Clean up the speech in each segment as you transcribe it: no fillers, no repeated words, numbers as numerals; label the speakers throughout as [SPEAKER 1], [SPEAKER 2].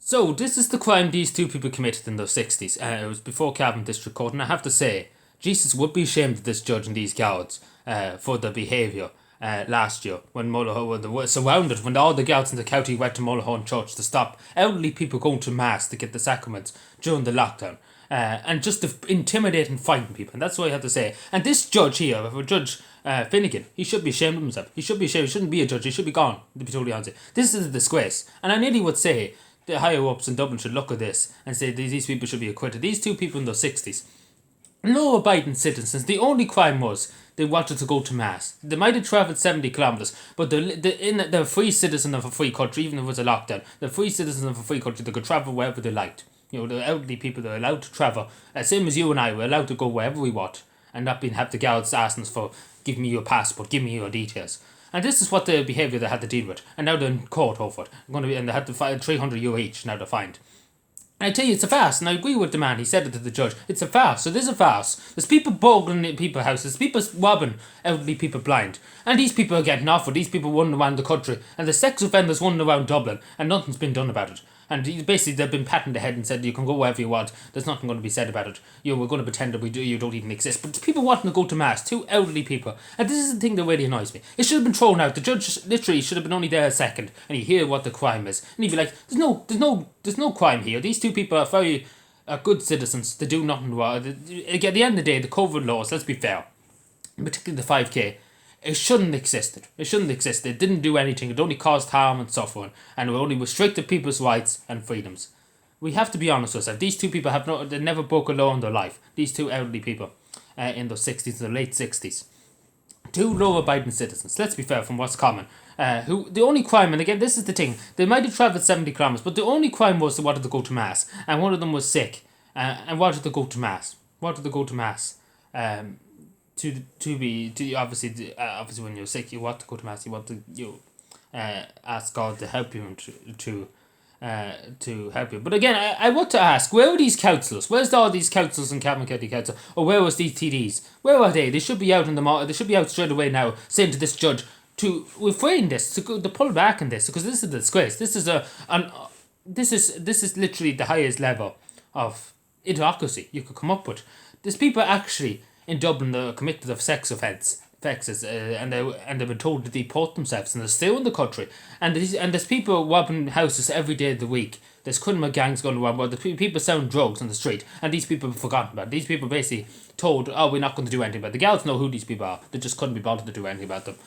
[SPEAKER 1] So, this is the crime these two people committed in the 60s. It was before Cavan District Court, and I have to say, Jesus would be ashamed of this judge and these guards for their behaviour last year when Mullahoe they were surrounded, when all the guards in the county went to Mullahoe Church to stop elderly people going to Mass to get the sacraments during the lockdown. And just to intimidate and frighten people. And that's what I have to say. And this judge here, Judge Finnegan, he should be ashamed of himself. He should be ashamed. He shouldn't be a judge. He should be gone, to be totally honest. This is a disgrace. And I nearly would say the higher ups in Dublin should look at this and say these people should be acquitted. These two people in their 60s, law-abiding citizens, the only crime was they wanted to go to Mass. They might have travelled 70 kilometres, but they're a free citizen of a free country, even if it was a lockdown. They're free citizens of a free country. They could travel wherever they liked. You know, the elderly people, they're allowed to travel. Same as you and I, we're allowed to go wherever we want and not have the guards asking us for, give me your passport, give me your details. And this is what the behaviour they had to deal with. And now they're in court over it. And they had to find €300 each now to find. And I tell you, it's a farce, and I agree with the man. He said it to the judge. It's a farce. So there's a farce. There's people burgling in people's houses. People robbing elderly people blind. And these people are getting off with. These people running around the country. And the sex offenders running around Dublin. And nothing's been done about it. And basically they've been patting the head and said you can go wherever you want. There's nothing going to be said about it. We're going to pretend that you don't even exist. But people wanting to go to Mass. Two elderly people. And this is the thing that really annoys me. It should have been thrown out. The judge literally should have been only there a second. And he'd hear what the crime is. And he'd be like, there's no crime here. These two people are very good citizens. They do nothing wrong. At the end of the day, the COVID laws, let's be fair, particularly the 5K, it shouldn't exist. It shouldn't exist. It didn't do anything. It only caused harm and suffering, and it only restricted people's rights and freedoms. We have to be honest with ourselves. These two people they never broke a law in their life. These two elderly people in the 60s, the late 60s. Two law-abiding citizens, let's be fair, from what's common. Who the only crime, and again, this is the thing, they might have travelled 70 kilometres, but the only crime was they wanted to go to Mass, and one of them was sick, and wanted to go to Mass. Obviously when you're sick, you want to go to Mass. You want to ask God to help you and to help you. But again, I want to ask, where are these councillors? Where's all these councillors in Cavan County Council? Or where was these TDs? Where are they? They should be out in the They should be out straight away now, saying to this judge to refrain this, to pull back on this, because this is a disgrace. This is literally the highest level of idiocracy you could come up with. There's people actually in Dublin that are convicted of sex offences, and they've been told to deport themselves, and they're still in the country. And there's people robbing houses every day of the week. There's criminal gangs going around where the people selling drugs on the street, and these people have forgotten about it. These people basically told, oh, we're not going to do anything about it. The girls know who these people are. They just couldn't be bothered to do anything about them.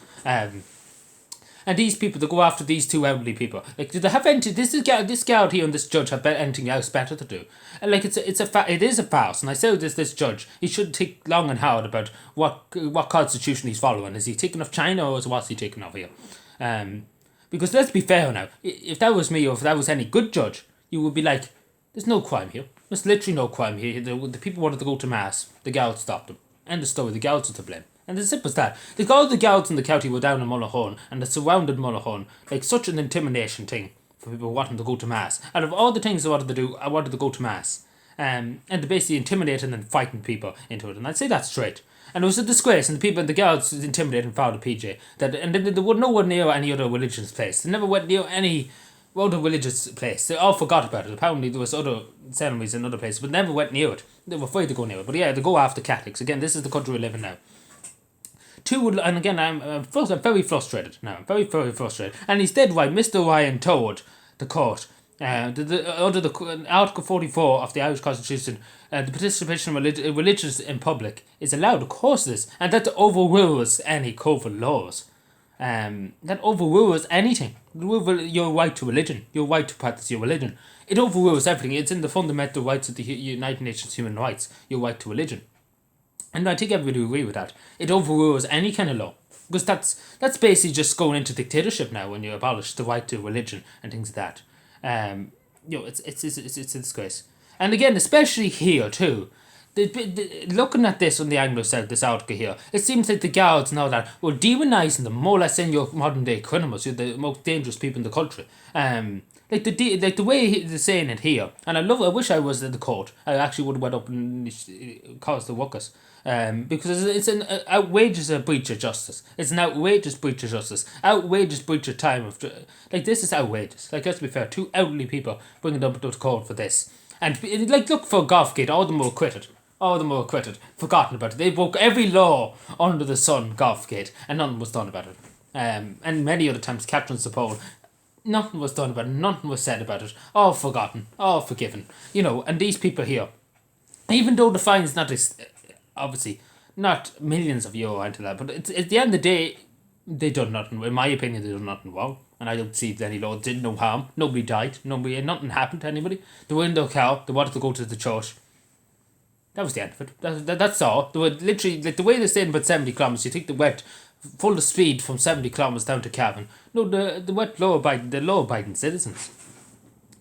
[SPEAKER 1] And these people that go after these two elderly people, like, do they have anything? This guard here and this judge have anything else better to do? And like, it is a farce. And I say this judge, he should think long and hard about what constitution he's following. Is he taking off China, or what's he taking off here? Because let's be fair now. If that was me, or if that was any good judge, you would be like, there's no crime here. There's literally no crime here. The people wanted to go to Mass. The guards stopped them. End of story. The guards are to blame. And as simple as that. All the guards in the county were down in Mullahoe, and they surrounded Mullahoe, like such an intimidation thing for people wanting to go to Mass. Out of all the things I wanted to do, I wanted to go to Mass. And they basically intimidated and frightened people into it. And I'd say that's straight. And it was a disgrace, and the guards intimidated and found a PJ. And they were nowhere near any other religious place. They never went near any other religious place. They all forgot about it. Apparently there was other ceremonies in other places, but never went near it. They were afraid to go near it. But yeah, they go after Catholics. Again, this is the country we live in now. And again, I'm very frustrated now. I'm very, very frustrated. And he's dead right. Mr. Ryan told the court, under the Article 44 of the Irish Constitution, the participation of religious in public is allowed. Of course it is. And that overrules any COVID laws. That overrules anything. Your right to religion. Your right to practice your religion. It overrules everything. It's in the fundamental rights of the United Nations Human Rights. Your right to religion. And I think everybody will agree with that. It overrules any kind of law. Because that's basically just going into dictatorship now when you abolish the right to religion and things like that. It's a disgrace. And again, especially here too, looking at this on the Anglo-South, this article here, it seems like the guards now that we're demonising them, more or less saying you're modern day criminals, you're the most dangerous people in the country. Like the way they're saying it here, and I wish I was at the court. I actually would have went up and caused the ruckus. Because it's an outrageous breach of justice. It's an outrageous breach of justice. Outrageous breach of time of like this is outrageous. Like, let's be fair, two elderly people bringing them to court for this, and like look for Golfgate, all of them were acquitted. All of them were acquitted, forgotten about it. They broke every law under the sun, Golfgate, and nothing was done about it. And many other times, captains the pole, nothing was done about it. Nothing was said about it. All forgotten, all forgiven. And these people here, even though the fine's not obviously not millions of euro into that, but it's, at the end of the day, they done nothing. In my opinion, they done nothing wrong, and I don't see any law. Did no harm. Nobody died. Nothing happened to anybody. They were in their car. They wanted to go to the church. That was the end of it. That's all. They were literally, like the way they're saying about 70 kilometres, you think they went full of speed from 70 kilometres down to Cavan. No, the went law-abiding citizens.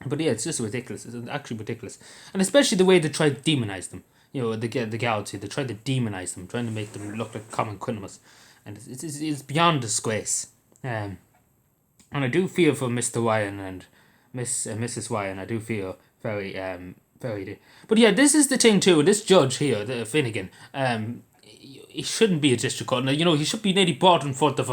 [SPEAKER 1] But yeah, it's just ridiculous. It's actually ridiculous. And especially the way they try to demonise them. The guards here, they try to demonise them, trying to make them look like common criminals. And it's beyond disgrace. And I do feel for Mr. Ryan and Mrs. Ryan. I do feel very but yeah, this is the thing too. This judge here, the Finnegan, he shouldn't be a district court. Now, he should be nearly brought in front of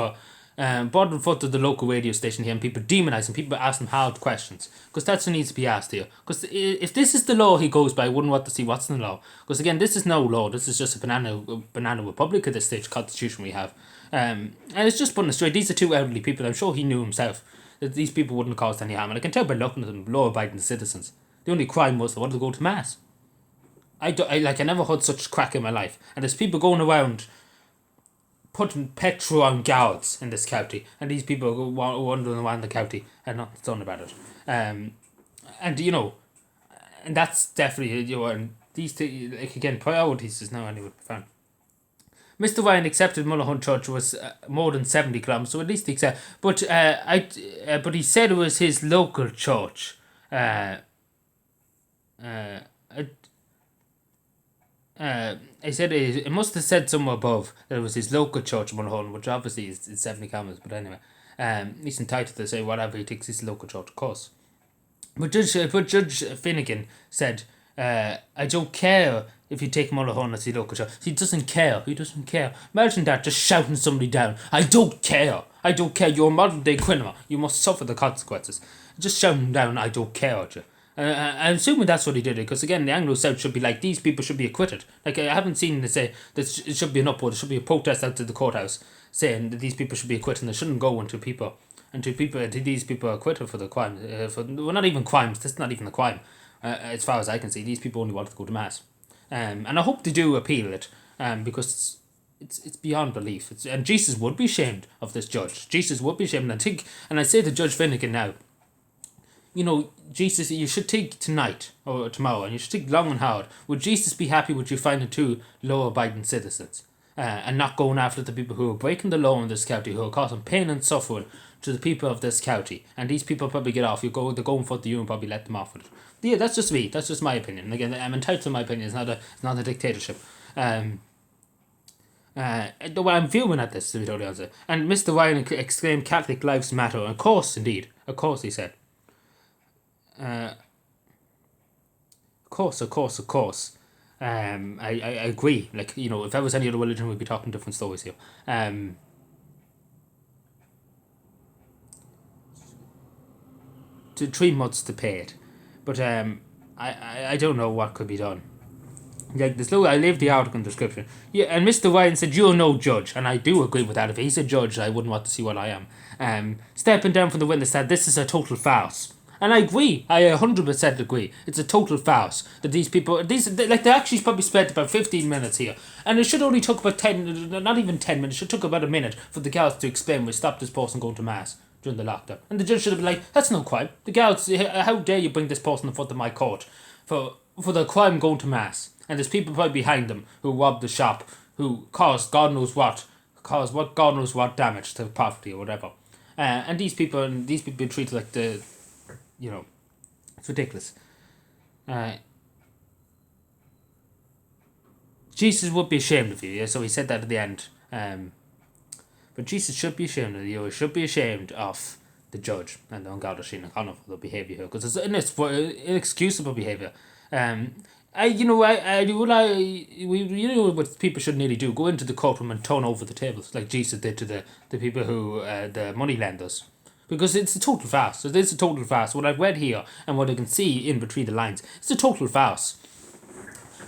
[SPEAKER 1] the local radio station here, and people demonise him, people ask him hard questions, because that's what needs to be asked here. Because if this is the law he goes by, I wouldn't want to see what's in the law. Because again, this is no law. This is just a banana republic at this stage constitution we have. And it's just putting it straight. These are two elderly people. I'm sure he knew himself that these people wouldn't cause any harm, and I can tell by looking at them, law-abiding citizens. The only crime was they wanted to go to mass. I never heard such crack in my life. And there's people going around putting petrol on guards in this county, and these people are wandering around the county and nothing's done about it. And that's definitely, and these two, like again, priorities is now anyway found. Mr. Ryan accepted Mullerhunt Church was more than 70 kilometres, so at least he accepted. But but he said it was his local church. I said it must have said somewhere above that it was his local church, Mulholland, which obviously is 70 kilometres, but anyway, he's entitled to say whatever he thinks his local church, of course. But Judge Finnegan said, I don't care if you take Mulholland as your local church. He doesn't care. Imagine that, just shouting somebody down. I don't care. You're a modern day criminal. You must suffer the consequences. Just shouting down, I don't care at you. I'm assuming that's what he did, because again, the Anglo-South should be like, these people should be acquitted. Like, I haven't seen they say that it should be an upward, there should be a protest out to the courthouse saying that these people should be acquitted, and they shouldn't go until these people are acquitted for the crime. Not even crimes, this is not even a crime. As far as I can see, these people only wanted to go to mass. And I hope they do appeal it, because it's beyond belief. And Jesus would be ashamed of this judge. Jesus would be ashamed. And I say to Judge Finnegan now, Jesus, you should think tonight or tomorrow, and you should think long and hard. Would Jesus be happy with you finding two law-abiding citizens, and not going after the people who are breaking the law in this county, who are causing pain and suffering to the people of this county? And these people probably get off. They're going for you and probably let them off with it. Yeah, that's just me. That's just my opinion. And again, I'm entitled to my opinion. It's not a dictatorship. Though I'm viewing at this, to be totally honest. And Mr. Ryan exclaimed, "Catholic lives matter." Of course, indeed. Of course, he said. Of course. I agree. Like, if I was any other religion, we'd be talking different stories here. 3 months to pay it, but I don't know what could be done. Like this, I leave the article in the description. Yeah, and Mr. Ryan said, "You're no judge," and I do agree with that. If he's a judge, I wouldn't want to see what I am. Stepping down from the witness said, "This is a total farce." And I agree. I 100% agree. It's a total farce that these people, they actually probably spent about 15 minutes here. And it should only took about 10, not even 10 minutes, it should took about a minute for the guards to explain we stopped this person going to mass during the lockdown. And the judge should have been like, that's no crime. The guards, how dare you bring this person in front of my court for the crime going to mass? And there's people probably behind them who robbed the shop, who caused God knows what damage to property or whatever. And these people are treated like it's ridiculous. Jesus would be ashamed of you. Yeah, so he said that at the end. But Jesus should be ashamed of you. He should be ashamed of the judge and the ungodly Sheena Connor for the behaviour here, because it's inexcusable behaviour. What people should nearly do: go into the courtroom and turn over the tables like Jesus did to the people who the money lenders, because it's a total farce. It is a total farce. What I've read here and what I can see in between the lines, it's a total farce.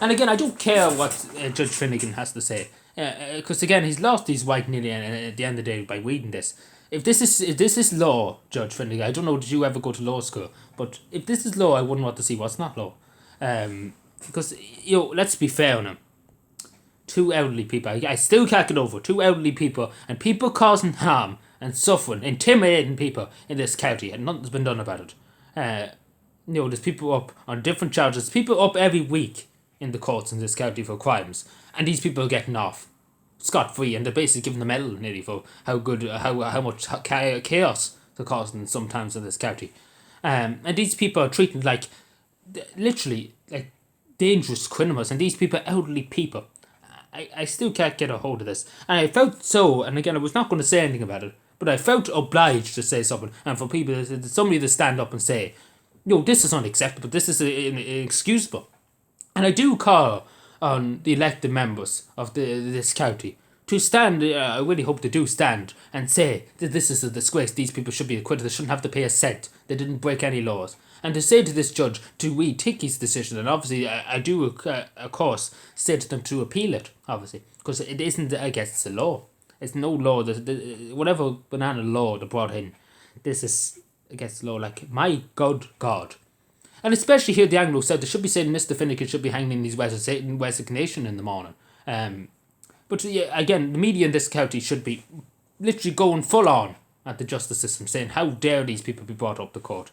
[SPEAKER 1] And again, I don't care what Judge Finnegan has to say, because again, he's lost his white nearly at the end of the day by reading this. If this is law, Judge Finnegan, I don't know, did you ever go to law school? But if this is law, I wouldn't want to see what's not law. Because, let's be fair on him. Two elderly people, I still can't get over two elderly people and people causing harm and suffering, intimidating people in this county, and nothing's been done about it. There's people up on different charges, people up every week in the courts in this county for crimes, and these people are getting off scot-free, and they're basically giving the medal nearly for how much chaos they're causing sometimes in this county. And these people are treated like, literally, like dangerous criminals, and these people are elderly people. I still can't get a hold of this. And I felt so, and again, I was not going to say anything about it, but I felt obliged to say something, and for somebody to stand up and say, this is unacceptable, this is inexcusable. And I do call on the elected members of this county to stand. I really hope they do stand and say that this is a disgrace. These people should be acquitted. They shouldn't have to pay a cent. They didn't break any laws. And to say to this judge to retake his decision, and obviously I do, of course, say to them to appeal it, obviously, because it isn't against the law. It's no law. Whatever banana law they brought in, this is against the law. Like, my God. And especially here, the Anglo South, they should be saying Mr. Finnegan should be hanging in his resignation in the morning. But yeah, again, the media in this county should be literally going full on at the justice system, saying how dare these people be brought up to court.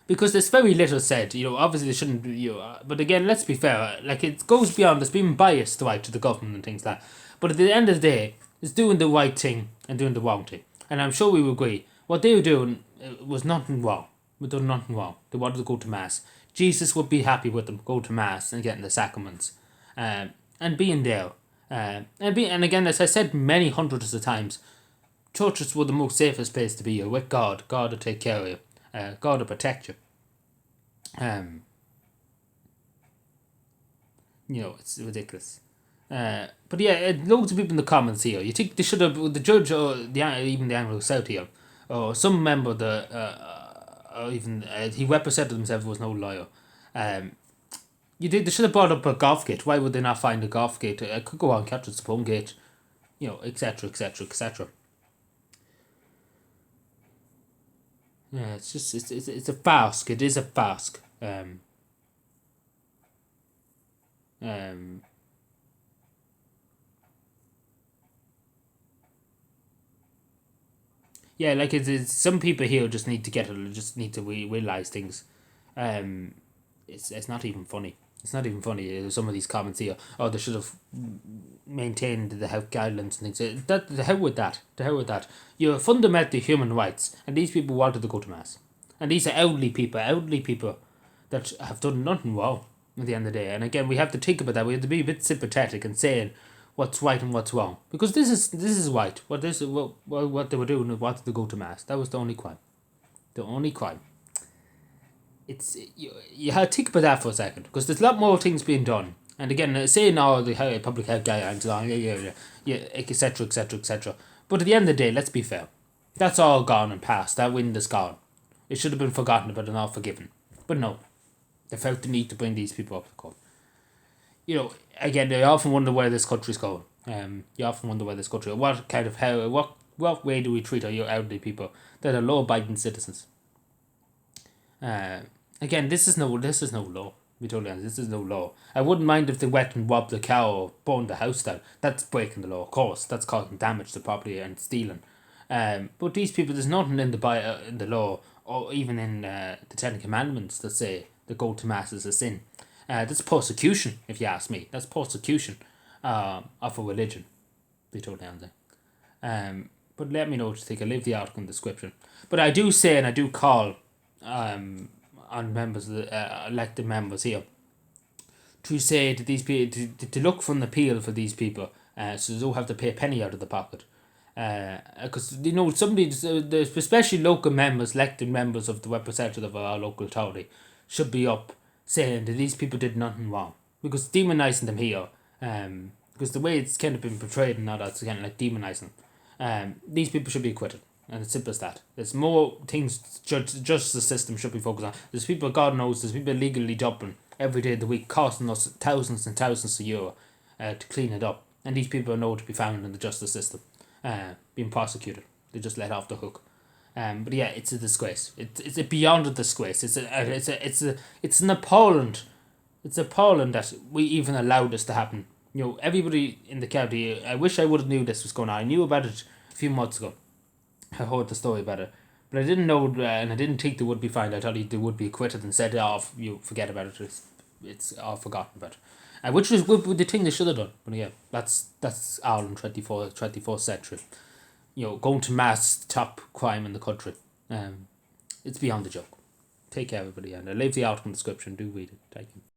[SPEAKER 1] Because there's very little said, obviously they shouldn't be, but again, let's be fair, like, it goes beyond this being biased right to the government and things like that. But at the end of the day, it's doing the right thing and doing the wrong thing. And I'm sure we will agree, what they were doing was nothing wrong. They done nothing wrong. They wanted to go to mass. Jesus would be happy with them go to mass and getting the sacraments, and being there, and again, as I said many hundreds of times, churches were the most safest place to be. With God. God will take care of you. God will protect you. It's ridiculous. But yeah, loads of people in the comments here. You think they should have, the judge or even the Anglo South here, or some member of the. Or even he represented himself was no lawyer. They should have brought up a golf gate. Why would they not find a golf gate? It could go on Catherine Spoon Gate, etc., etc., etc. Yeah, it's just it's a farce. It is a farce. Yeah, like it's some people here just need to realize things. It's not even funny. It's not even funny. Some of these comments here. Oh, they should have maintained the health guidelines and things. The hell with that. The hell with that. You're fundamentally human rights, and these people wanted to go to mass, and these are elderly people that have done nothing wrong at the end of the day. And again, we have to think about that. We have to be a bit sympathetic and saying what's right and what's wrong, because this is right. What they were doing was wanted to go to mass. That was the only crime. The only crime. You have to think about that for a second, because there's a lot more things being done. And again, saying the public health guidelines, etc., etc., etc. But at the end of the day, let's be fair. That's all gone and past. That wind is gone. It should have been forgotten about and all forgiven. But no, they felt the need to bring these people up to court. Again, I often wonder where this country's going. You often wonder where this country, what way do we treat our elderly people that are law-abiding citizens? Again, this is no law. To be totally honest, this is no law. I wouldn't mind if they went and robbed the cow or burned the house down. That's breaking the law, of course. That's causing damage to property and stealing. But these people, there's nothing in the law or even in the Ten Commandments that say the go to mass is a sin. That's persecution, if you ask me. That's persecution of a religion. To be totally honest. But let me know what you think. I'll leave the article in the description. But I do say and I do call on members, elected members here, to say that these people to look for an appeal for these people, so they don't have to pay a penny out of the pocket. Because somebody, especially local members, elected members of the representative of our local authority, should be up saying that these people did nothing wrong, because demonising them here, because the way it's kind of been portrayed and all that, it's kind of like demonising them. These people should be acquitted, and it's simple as that. There's more things justice system should be focused on. There's people, God knows, there's people legally jumping every day of the week, costing us thousands and thousands of euro to clean it up, and these people are nowhere to be found in the justice system, being prosecuted. They just let off the hook. But yeah, it's a disgrace. It's beyond a disgrace. It's an appalling. It's appalling that we even allowed this to happen. Everybody in the county. I wish I would have knew this was going on. I knew about it a few months ago. I heard the story about it, but I didn't know, and I didn't think they would be fined. I thought they would be acquitted and said, "Oh, you forget about it. It's all forgotten about." Which was the thing they should have done. But yeah, that's Ireland 24th century. Going to mass top crime in the country. It's beyond a joke. Take care, everybody, and I'll leave the article in the description. Do read it. Thank you.